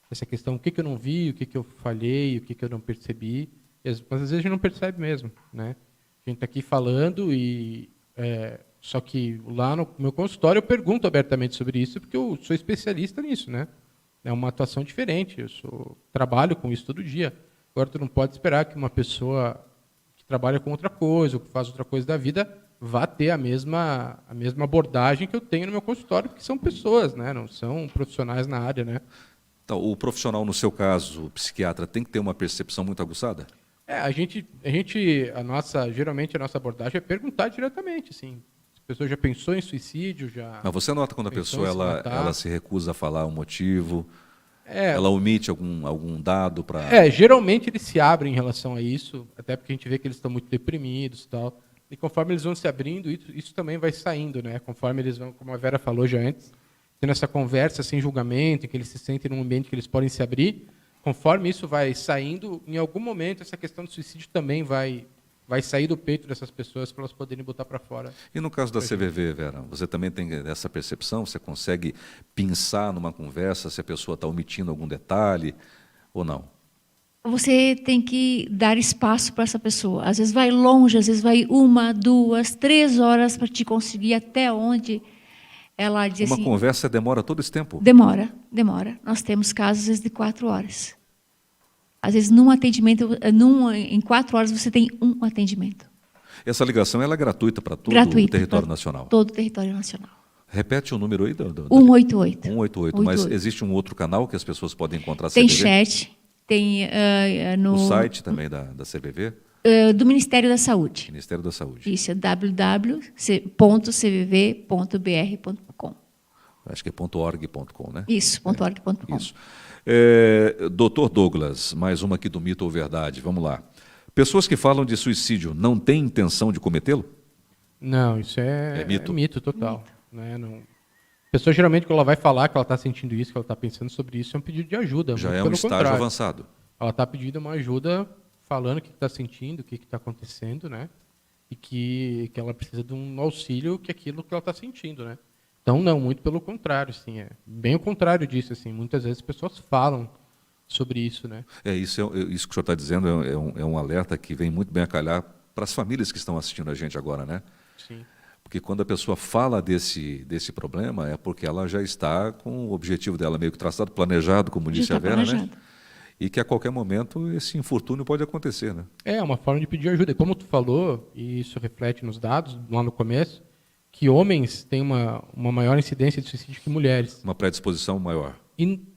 Essa questão, o que eu não vi, o que eu falhei, o que eu não percebi. Mas às vezes a gente não percebe mesmo, né? A gente está aqui falando só que lá no meu consultório eu pergunto abertamente sobre isso porque eu sou especialista nisso, né? É uma atuação diferente. Trabalho com isso todo dia. Agora, tu não pode esperar que uma pessoa que trabalha com outra coisa, ou que faz outra coisa da vida, vá ter a mesma abordagem que eu tenho no meu consultório, porque são pessoas, né? Não são profissionais na área, né? Então, o profissional, no seu caso, o psiquiatra, tem que ter uma percepção muito aguçada? Geralmente a nossa abordagem é perguntar diretamente, assim. Se a pessoa já pensou em suicídio, Mas você nota quando a pessoa ela se recusa a falar o motivo? Ela omite algum dado para... Geralmente eles se abrem em relação a isso, até porque a gente vê que eles estão muito deprimidos e tal. E conforme eles vão se abrindo, isso também vai saindo, né? Conforme eles vão, como a Vera falou já antes, tendo essa conversa sem julgamento, em que eles se sentem num ambiente que eles podem se abrir, conforme isso vai saindo, em algum momento essa questão do suicídio também vai sair do peito dessas pessoas para elas poderem botar para fora. E no caso da CVV, Vera, você também tem essa percepção? Você consegue pensar numa conversa se a pessoa está omitindo algum detalhe ou não? Você tem que dar espaço para essa pessoa. Às vezes vai longe, às vezes vai 1, 2, 3 horas para te conseguir até onde ela diz assim... Uma conversa demora todo esse tempo? Demora. Nós temos casos, às vezes, de 4 horas. Às vezes, num atendimento, em 4 horas, você tem um atendimento. Essa ligação ela é gratuita para todo o território nacional? Todo o território nacional. Repete o número aí. 188. 188. Mas existe um outro canal que as pessoas podem encontrar a Tem CVV? chat, tem no... O site também da CVV? Do Ministério da Saúde. Ministério da Saúde. Isso, é www.cvv.br.com. Acho que é .org.com, né? Isso, .org.com. Isso. Doutor Douglas, mais uma aqui do Mito ou Verdade. Vamos lá. Pessoas que falam de suicídio não têm intenção de cometê-lo? Não, isso É mito? é mito total. Né? Não... A pessoa, geralmente, quando ela vai falar que ela está sentindo isso, que ela está pensando sobre isso, é um pedido de ajuda. Já muito é um pelo estágio contrário. avançado. Ela está pedindo uma ajuda, falando o que está sentindo, o que está acontecendo, né? E que ela precisa de um auxílio que é aquilo que ela está sentindo, né? Então, não, muito pelo contrário, assim, é bem o contrário disso, assim. Muitas vezes as pessoas falam sobre isso, né? Isso que o senhor está dizendo é um alerta que vem muito bem a calhar para as famílias que estão assistindo a gente agora, né? Sim. Porque quando a pessoa fala desse problema, é porque ela já está com o objetivo dela meio que traçado, planejado, como disse a Vera, né? E que a qualquer momento esse infortúnio pode acontecer, né? É uma forma de pedir ajuda. E como tu falou, e isso reflete nos dados, lá no começo, que homens têm uma maior incidência de suicídio que mulheres. Uma predisposição maior.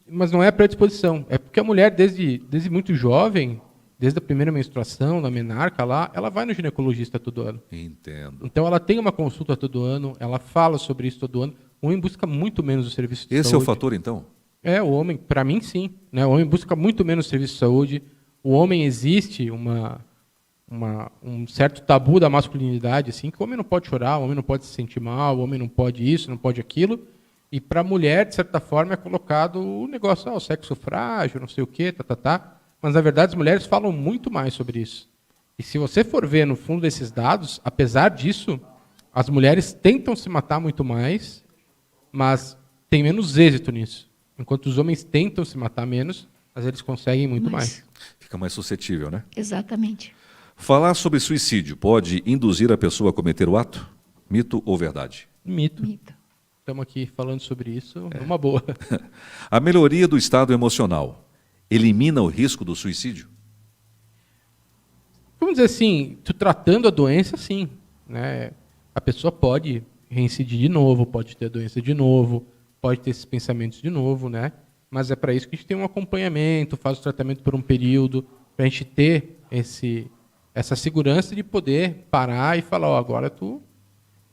Mas não é a predisposição. É porque a mulher, desde muito jovem, desde a primeira menstruação, na menarca lá, ela vai no ginecologista todo ano. Entendo. Então ela tem uma consulta todo ano, ela fala sobre isso todo ano. O homem busca muito menos o serviço de Esse saúde. é o fator, então? O homem, para mim, sim. Né? O homem busca muito menos serviço de saúde. O homem existe um certo tabu da masculinidade, assim, que o homem não pode chorar, o homem não pode se sentir mal, o homem não pode isso, não pode aquilo. E para a mulher, de certa forma, é colocado o negócio, o sexo frágil, não sei o quê, Mas, na verdade, as mulheres falam muito mais sobre isso. E se você for ver no fundo desses dados, apesar disso, as mulheres tentam se matar muito mais, mas tem menos êxito nisso. Enquanto os homens tentam se matar menos, mas eles conseguem muito mais. Fica mais suscetível, né? Exatamente. Falar sobre suicídio pode induzir a pessoa a cometer o ato? Mito ou verdade? Mito. Estamos aqui falando sobre isso numa boa. A melhoria do estado emocional elimina o risco do suicídio? Vamos dizer assim, tu tratando a doença, sim. Né? A pessoa pode reincidir de novo, pode ter a doença de novo, pode ter esses pensamentos de novo, né? Mas é para isso que a gente tem um acompanhamento, faz o tratamento por um período, para a gente ter essa segurança de poder parar e falar, agora tu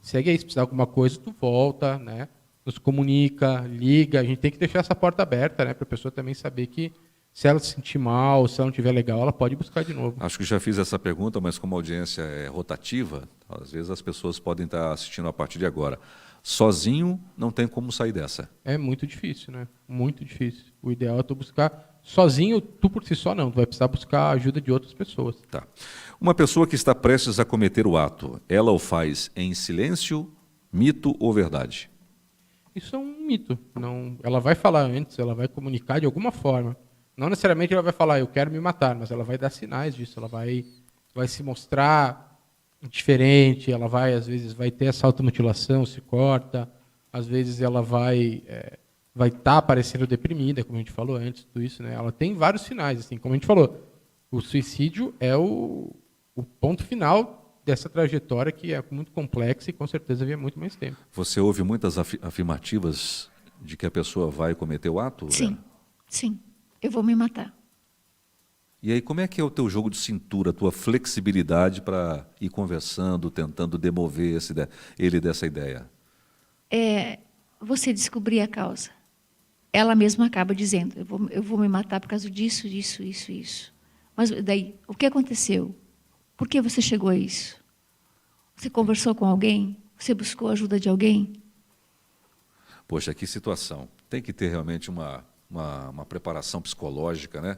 segue aí, se precisar de alguma coisa, tu volta, né? Nos comunica, liga, a gente tem que deixar essa porta aberta, né? Para a pessoa também saber que se ela se sentir mal, se ela não estiver legal, ela pode buscar de novo. Acho que já fiz essa pergunta, mas como a audiência é rotativa, às vezes as pessoas podem estar assistindo a partir de agora. Sozinho não tem como sair dessa. É muito difícil, né? Muito difícil. O ideal é tu buscar sozinho, tu por si só não. Tu vai precisar buscar a ajuda de outras pessoas. Tá. Uma pessoa que está prestes a cometer o ato, ela o faz em silêncio, mito ou verdade? Isso é um mito. Não, ela vai falar antes, ela vai comunicar de alguma forma. Não necessariamente ela vai falar, eu quero me matar, mas ela vai dar sinais disso. Ela vai se mostrar diferente, ela vai, às vezes, vai ter essa automutilação, se corta, às vezes ela vai estar parecendo deprimida, como a gente falou antes, tudo isso, né? Ela tem vários sinais, assim, como a gente falou. O suicídio é o ponto final dessa trajetória que é muito complexa e com certeza havia muito mais tempo. Você ouve muitas afirmativas de que a pessoa vai cometer o ato? Sim, sim. Eu vou me matar. E aí, como é que é o teu jogo de cintura, a tua flexibilidade para ir conversando, tentando demover ele dessa ideia? Você descobrir a causa. Ela mesma acaba dizendo, eu vou me matar por causa disso, isso, isso, isso. Mas daí, o que aconteceu? Por que você chegou a isso? Você conversou com alguém? Você buscou a ajuda de alguém? Poxa, que situação. Tem que ter realmente uma preparação psicológica, né?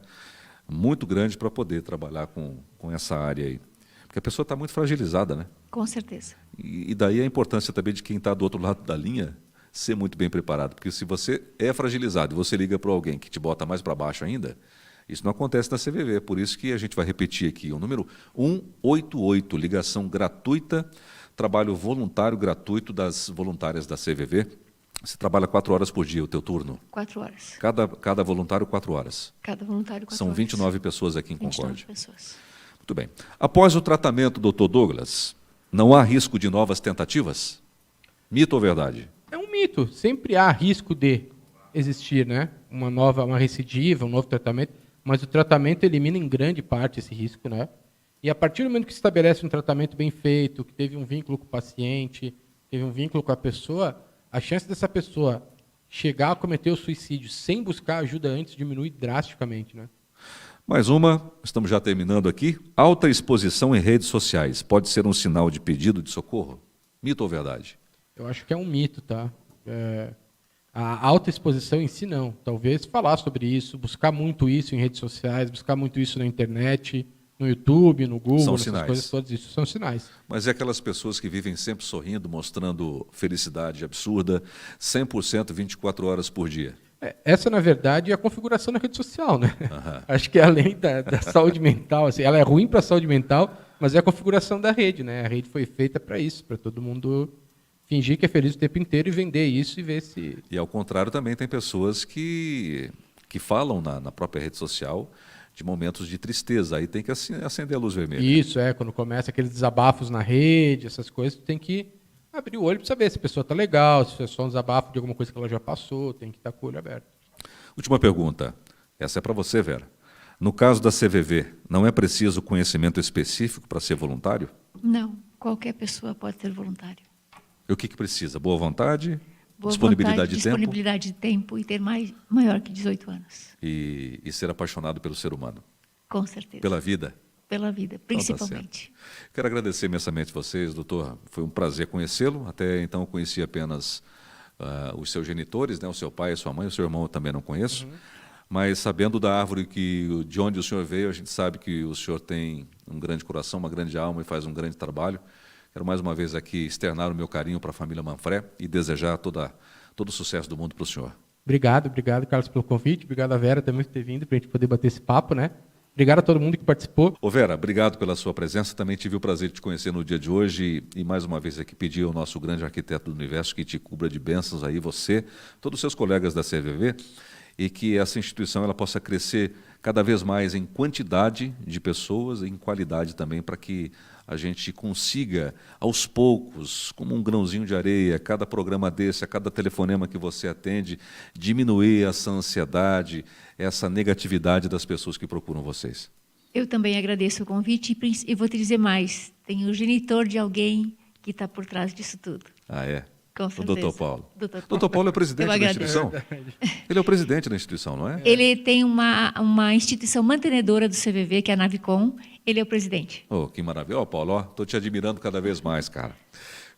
Muito grande para poder trabalhar com essa área aí. Porque a pessoa está muito fragilizada, né? Com certeza. E daí a importância também de quem está do outro lado da linha ser muito bem preparado. Porque se você é fragilizado e você liga para alguém que te bota mais para baixo ainda, isso não acontece na CVV. Por isso que a gente vai repetir aqui o número 188, ligação gratuita, trabalho voluntário gratuito das voluntárias da CVV. Você trabalha 4 horas por dia, o teu turno? 4 horas. Cada voluntário, 4 horas. Cada voluntário, 4 horas. São 29 pessoas aqui em 29 Concórdia. pessoas. Muito bem. Após o tratamento, doutor Douglas, não há risco de novas tentativas? Mito ou verdade? É um mito. Sempre há risco de existir, né? Uma recidiva, um novo tratamento, mas o tratamento elimina em grande parte esse risco, né? E a partir do momento que se estabelece um tratamento bem feito, que teve um vínculo com o paciente, teve um vínculo com a pessoa, a chance dessa pessoa chegar a cometer o suicídio sem buscar ajuda antes diminui drasticamente, né? Mais uma, estamos já terminando aqui. Alta exposição em redes sociais pode ser um sinal de pedido de socorro? Mito ou verdade? Eu acho que é um mito, tá? A alta exposição em si não. Talvez falar sobre isso, buscar muito isso em redes sociais, buscar muito isso na internet, no YouTube, no Google, São essas sinais. coisas todas, isso são sinais. Mas é aquelas pessoas que vivem sempre sorrindo, mostrando felicidade absurda, 100%, 24 horas por dia. Essa, na verdade, é a configuração da rede social, né? Acho que além da saúde mental, assim, ela é ruim para a saúde mental, mas é a configuração da rede, né? A rede foi feita para isso, para todo mundo fingir que é feliz o tempo inteiro e vender isso e ver se... E ao contrário também tem pessoas que falam na própria rede social de momentos de tristeza, aí tem que acender a luz vermelha. Isso, quando começa aqueles desabafos na rede, essas coisas, tem que abrir o olho para saber se a pessoa está legal, se é só um desabafo de alguma coisa que ela já passou, tem que estar com o olho aberto. Última pergunta, essa é para você, Vera. No caso da CVV, não é preciso conhecimento específico para ser voluntário? Não, qualquer pessoa pode ser voluntário. E o que precisa? Boa vontade? Boa Disponibilidade vontade, de tempo? disponibilidade de tempo e ter maior que 18 anos. E ser apaixonado pelo ser humano? Com certeza. Pela vida? Pela vida, Então, tá principalmente. certo. Quero agradecer imensamente vocês, doutor. Foi um prazer conhecê-lo. Até então eu conheci apenas os seus genitores, né? O seu pai e a sua mãe. O seu irmão eu também não conheço. Mas sabendo da árvore de onde o senhor veio, a gente sabe que o senhor tem um grande coração, uma grande alma e faz um grande trabalho. Quero mais uma vez aqui externar o meu carinho para a família Manfré e desejar todo o sucesso do mundo para o senhor. Obrigado, Carlos, pelo convite. Obrigado a Vera também por ter vindo para a gente poder bater esse papo, né? Obrigado a todo mundo que participou. Ô Vera, obrigado pela sua presença. Também tive o prazer de te conhecer no dia de hoje e mais uma vez aqui pedir ao nosso grande arquiteto do universo que te cubra de bênçãos aí, você, todos os seus colegas da CVV, e que essa instituição ela possa crescer cada vez mais em quantidade de pessoas e em qualidade também, para que a gente consiga, aos poucos, como um grãozinho de areia, cada programa desse, a cada telefonema que você atende, diminuir essa ansiedade, essa negatividade das pessoas que procuram vocês. Eu também agradeço o convite e vou te dizer mais. Tem o genitor de alguém que está por trás disso tudo. Ah, é? Com O certeza. Dr. Paulo. Dr. Dr. Paulo é presidente Eu da agradeço. instituição? Ele é o presidente da instituição, não é? Ele tem uma instituição mantenedora do CVV, que é a Navicom. Ele é o presidente. Oh, que maravilha. Ó, Paulo, estou te admirando cada vez mais, cara.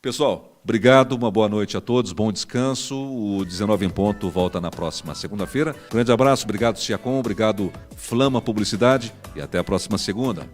Pessoal, obrigado, uma boa noite a todos, bom descanso. O 19 em ponto volta na próxima segunda-feira. Grande abraço, obrigado Ciacom, obrigado Flama Publicidade e até a próxima segunda.